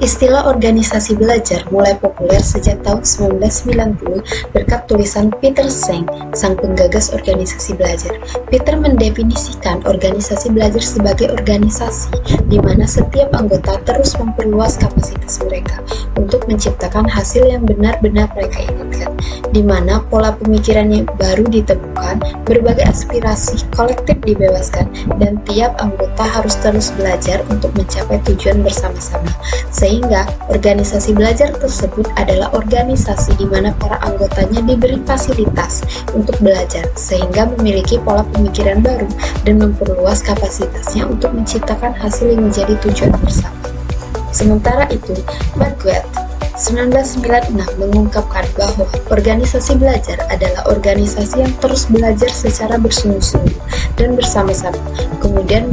Istilah organisasi belajar mulai populer sejak tahun 1990 berkat tulisan Peter Senge, sang penggagas organisasi belajar. Peter mendefinisikan organisasi belajar sebagai organisasi di mana setiap anggota terus memperluas kapasitas mereka untuk menciptakan hasil yang benar-benar mereka inginkan, di mana pola pemikiran yang baru ditemukan, berbagai aspirasi kolektif dibebaskan, dan tiap anggota harus terus belajar untuk mencapai tujuan bersama-sama. Sehingga organisasi belajar tersebut adalah organisasi di mana para anggotanya diberi fasilitas untuk belajar, sehingga memiliki pola pemikiran baru dan memperluas kapasitasnya untuk menciptakan hasil yang menjadi tujuan bersama. Sementara itu, Marquette 1996 mengungkapkan bahwa organisasi belajar adalah organisasi yang terus belajar secara bersungguh-sungguh dan bersama-sama, kemudian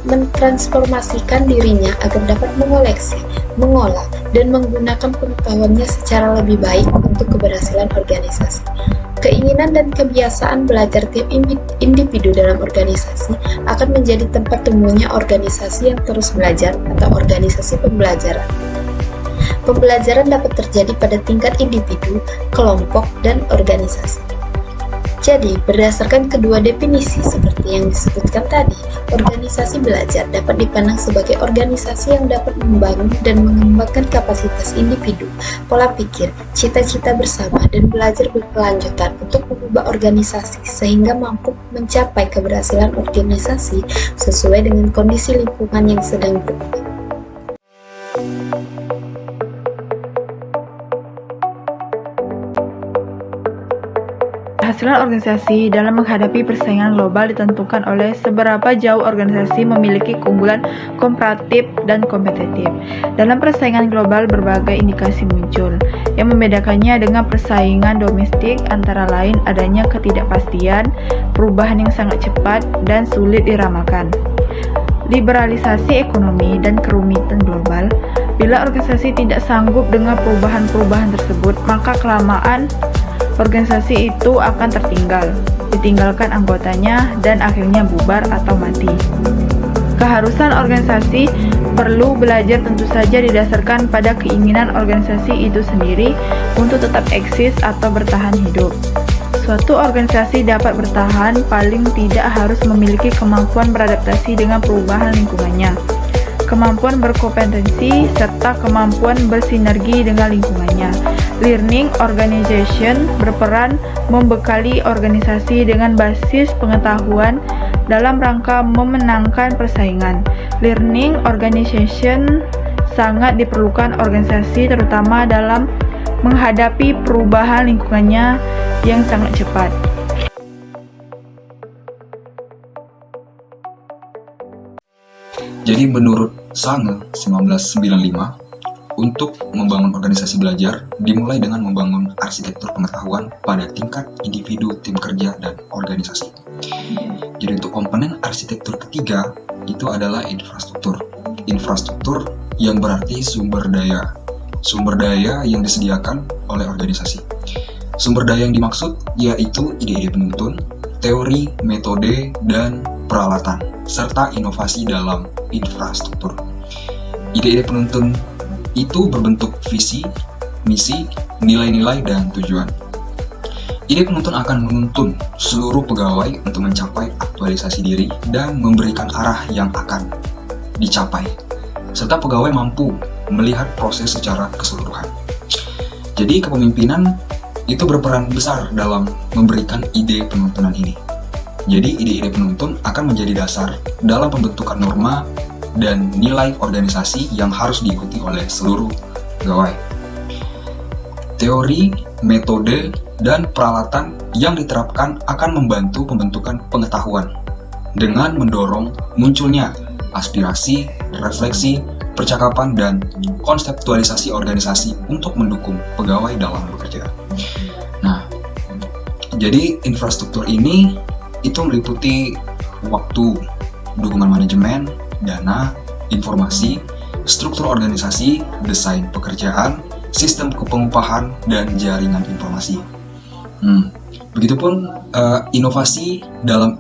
mentransformasikan dirinya agar dapat mengoleksi, mengolah, dan menggunakan pengetahuannya secara lebih baik untuk keberhasilan organisasi. Keinginan dan kebiasaan belajar tiap individu dalam organisasi akan menjadi tempat tumbuhnya organisasi yang terus belajar atau organisasi pembelajaran. Pembelajaran dapat terjadi pada tingkat individu, kelompok, dan organisasi. Jadi, berdasarkan kedua definisi seperti yang disebutkan tadi, organisasi belajar dapat dipandang sebagai organisasi yang dapat membangun dan mengembangkan kapasitas individu, pola pikir, cita-cita bersama, dan belajar berkelanjutan untuk mengubah organisasi sehingga mampu mencapai keberhasilan organisasi sesuai dengan kondisi lingkungan yang sedang berubah. Keberhasilan organisasi dalam menghadapi persaingan global ditentukan oleh seberapa jauh organisasi memiliki keunggulan komparatif dan kompetitif. Dalam persaingan global, berbagai indikasi muncul. Yang membedakannya dengan persaingan domestik antara lain adanya ketidakpastian, perubahan yang sangat cepat, dan sulit diramalkan. Liberalisasi ekonomi dan kerumitan global. Bila organisasi tidak sanggup dengan perubahan-perubahan tersebut, maka kelamaan organisasi itu akan ditinggalkan anggotanya, dan akhirnya bubar atau mati. Keharusan organisasi perlu belajar tentu saja didasarkan pada keinginan organisasi itu sendiri untuk tetap eksis atau bertahan hidup. Suatu organisasi dapat bertahan paling tidak harus memiliki kemampuan beradaptasi dengan perubahan lingkungannya, kemampuan berkompetensi, serta kemampuan bersinergi dengan lingkungannya. Learning organization berperan membekali organisasi dengan basis pengetahuan dalam rangka memenangkan persaingan. Learning organization sangat diperlukan organisasi terutama dalam menghadapi perubahan lingkungannya yang sangat cepat. Jadi menurut Senge 1995, untuk membangun organisasi belajar dimulai dengan membangun arsitektur pengetahuan pada tingkat individu, tim kerja, dan organisasi. Jadi untuk komponen arsitektur ketiga itu adalah infrastruktur. Infrastruktur yang berarti sumber daya yang disediakan oleh organisasi. Sumber daya yang dimaksud yaitu ide-ide penuntun, teori, metode, dan peralatan, serta inovasi dalam infrastruktur. Ide-ide penuntun itu berbentuk visi, misi, nilai-nilai, dan tujuan. Ide penuntun akan menuntun seluruh pegawai untuk mencapai aktualisasi diri dan memberikan arah yang akan dicapai, serta pegawai mampu melihat proses secara keseluruhan. Jadi kepemimpinan itu berperan besar dalam memberikan ide penuntunan ini. Jadi ide-ide penuntun akan menjadi dasar dalam pembentukan norma dan nilai organisasi yang harus diikuti oleh seluruh pegawai. Teori, metode, dan peralatan yang diterapkan akan membantu pembentukan pengetahuan dengan mendorong munculnya aspirasi, refleksi, percakapan, dan konseptualisasi organisasi untuk mendukung pegawai dalam bekerja. Nah, jadi infrastruktur ini itu meliputi waktu, dukungan manajemen, dana, informasi, struktur organisasi, desain pekerjaan, sistem kepengupahan, dan jaringan informasi. Begitupun inovasi dalam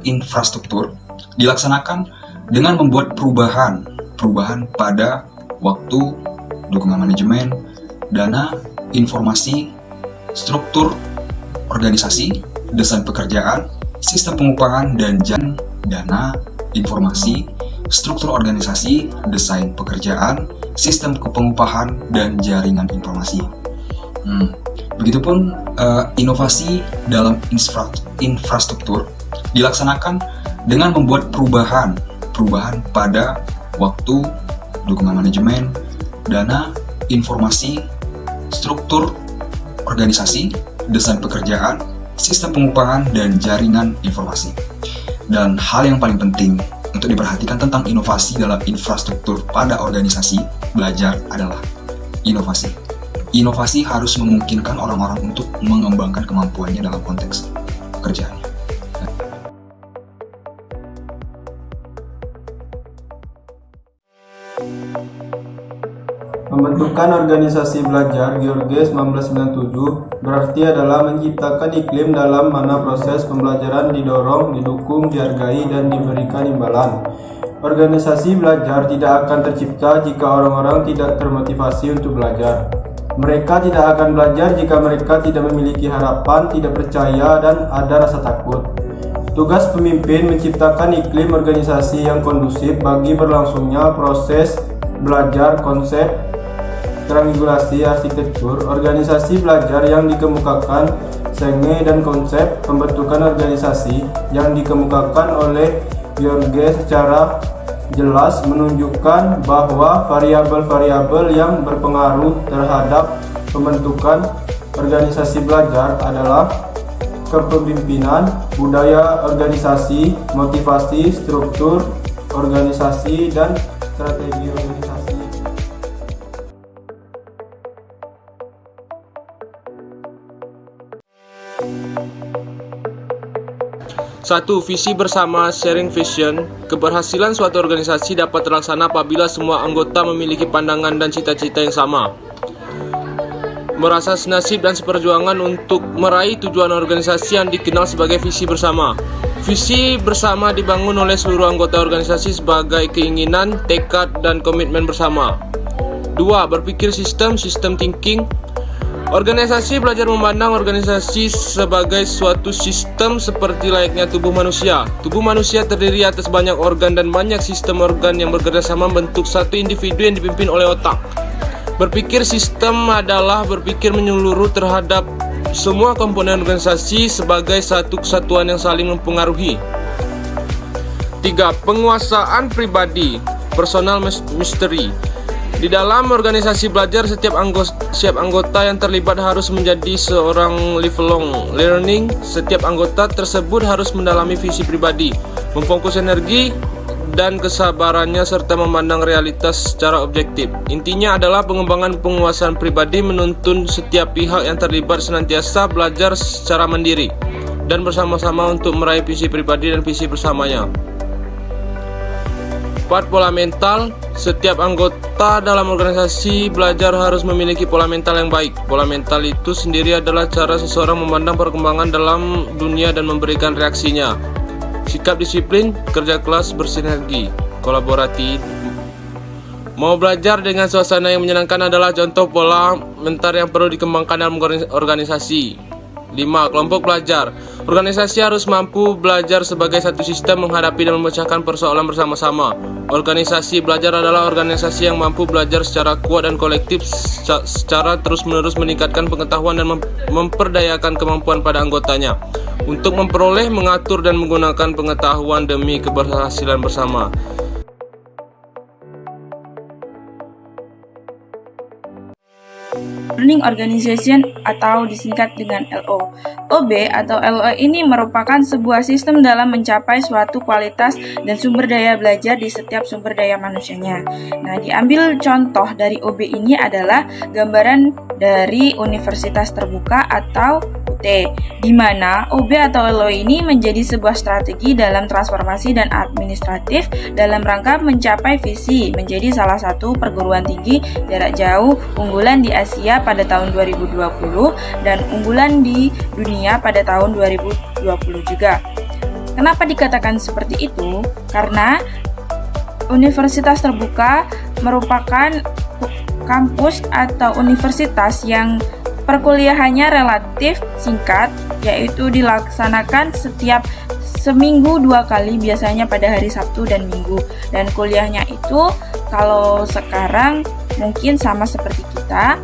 infrastruktur dilaksanakan dengan membuat perubahan pada waktu, dukungan manajemen, dana, informasi, struktur organisasi, desain pekerjaan, sistem pengupahan dan dana, informasi, struktur organisasi, desain pekerjaan, sistem pengupahan dan jaringan informasi. Begitupun inovasi dalam infrastruktur dilaksanakan dengan membuat perubahan pada waktu, dukungan manajemen, dana, informasi, struktur organisasi, desain pekerjaan, sistem pengupahan dan jaringan informasi. Dan hal yang paling penting untuk diperhatikan tentang inovasi dalam infrastruktur pada organisasi belajar adalah inovasi. Inovasi harus memungkinkan orang-orang untuk mengembangkan kemampuannya dalam konteks pekerjaannya. Pembentukan organisasi belajar George 1997 berarti adalah menciptakan iklim dalam mana proses pembelajaran didorong, didukung, dihargai, dan diberikan imbalan. Organisasi belajar tidak akan tercipta jika orang-orang tidak termotivasi untuk belajar. Mereka tidak akan belajar jika mereka tidak memiliki harapan, tidak percaya, dan ada rasa takut. Tugas pemimpin menciptakan iklim organisasi yang kondusif bagi berlangsungnya proses belajar konsep transmigrasi arsitektur organisasi belajar yang dikemukakan Senge dan konsep pembentukan organisasi yang dikemukakan oleh George secara jelas menunjukkan bahwa variabel-variabel yang berpengaruh terhadap pembentukan organisasi belajar adalah kepemimpinan, budaya organisasi, motivasi, struktur organisasi, dan strategi organisasi. Satu, visi bersama, sharing vision. Keberhasilan suatu organisasi dapat terlaksana apabila semua anggota memiliki pandangan dan cita-cita yang sama, merasa senasib dan seperjuangan untuk meraih tujuan organisasi yang dikenal sebagai visi bersama. Visi bersama dibangun oleh seluruh anggota organisasi sebagai keinginan, tekad, dan komitmen bersama. 2. Berpikir sistem thinking. Organisasi belajar memandang organisasi sebagai suatu sistem seperti layaknya tubuh manusia. Tubuh manusia terdiri atas banyak organ dan banyak sistem organ yang bekerja sama membentuk satu individu yang dipimpin oleh otak. Berpikir sistem adalah berpikir menyeluruh terhadap semua komponen organisasi sebagai satu kesatuan yang saling mempengaruhi. 3. Penguasaan pribadi, personal mastery. Di dalam organisasi belajar, setiap anggota yang terlibat harus menjadi seorang lifelong learning. Setiap anggota tersebut harus mendalami visi pribadi, memfokus energi dan kesabarannya serta memandang realitas secara objektif. Intinya adalah pengembangan penguasaan pribadi menuntun setiap pihak yang terlibat senantiasa belajar secara mandiri dan bersama-sama untuk meraih visi pribadi dan visi bersamanya. 4. Pola mental. Setiap anggota dalam organisasi belajar harus memiliki pola mental yang baik. Pola mental itu sendiri adalah cara seseorang memandang perkembangan dalam dunia dan memberikan reaksinya. Sikap disiplin, kerja keras, bersinergi, kolaboratif. Mau belajar dengan suasana yang menyenangkan adalah contoh pola mental yang perlu dikembangkan dalam organisasi. 5. Kelompok belajar. Organisasi harus mampu belajar sebagai satu sistem menghadapi dan memecahkan persoalan bersama-sama. Organisasi belajar adalah organisasi yang mampu belajar secara kuat dan kolektif secara terus-menerus meningkatkan pengetahuan dan memperdayakan kemampuan pada anggotanya untuk memperoleh, mengatur, dan menggunakan pengetahuan demi keberhasilan bersama. Learning Organization atau disingkat dengan LO. OB atau LO ini merupakan sebuah sistem dalam mencapai suatu kualitas dan sumber daya belajar di setiap sumber daya manusianya. Nah, diambil contoh dari OB ini adalah gambaran dari Universitas Terbuka atau UT, di mana OB atau LO ini menjadi sebuah strategi dalam transformasi dan administratif dalam rangka mencapai visi menjadi salah satu perguruan tinggi jarak jauh unggulan di Asia pada tahun 2020 dan unggulan di dunia pada tahun 2020 juga. Kenapa dikatakan seperti itu? Karena universitas terbuka merupakan kampus atau universitas yang perkuliahannya relatif singkat, yaitu dilaksanakan setiap seminggu 2 kali, biasanya pada hari Sabtu dan Minggu. Dan kuliahnya itu kalau sekarang mungkin sama seperti kita,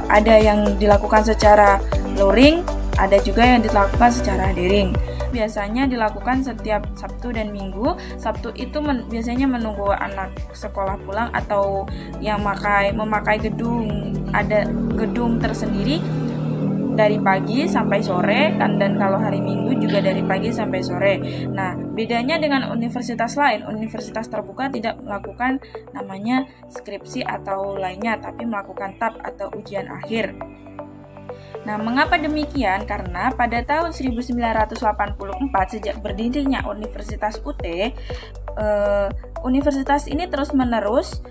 ada yang dilakukan secara luring, ada juga yang dilakukan secara daring. Biasanya dilakukan setiap Sabtu dan Minggu. Sabtu itu biasanya menunggu anak sekolah pulang atau yang memakai gedung, ada gedung tersendiri dari pagi sampai sore kan, dan kalau hari Minggu juga dari pagi sampai sore. Nah, bedanya dengan universitas lain, universitas terbuka tidak melakukan namanya skripsi atau lainnya, tapi melakukan TAP atau ujian akhir. Nah, mengapa demikian? Karena pada tahun 1984 sejak berdirinya Universitas UT, universitas ini terus menerus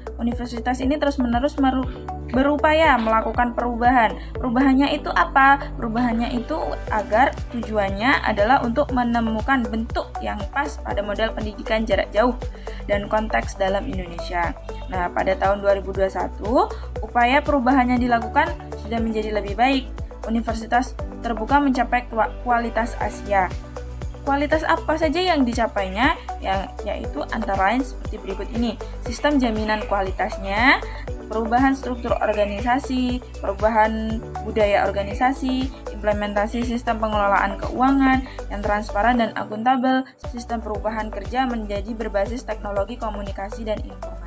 berupaya melakukan perubahan. Perubahannya itu apa? Perubahannya itu agar tujuannya adalah untuk menemukan bentuk yang pas pada model pendidikan jarak jauh dan konteks dalam Indonesia. Nah, pada tahun 2021, upaya perubahannya dilakukan sudah menjadi lebih baik. Universitas terbuka mencapai kualitas Asia. Kualitas apa saja yang dicapainya? Yaitu antara lain seperti berikut ini. Sistem jaminan kualitasnya, perubahan struktur organisasi, perubahan budaya organisasi, implementasi sistem pengelolaan keuangan yang transparan dan akuntabel, sistem perubahan kerja menjadi berbasis teknologi komunikasi dan informasi.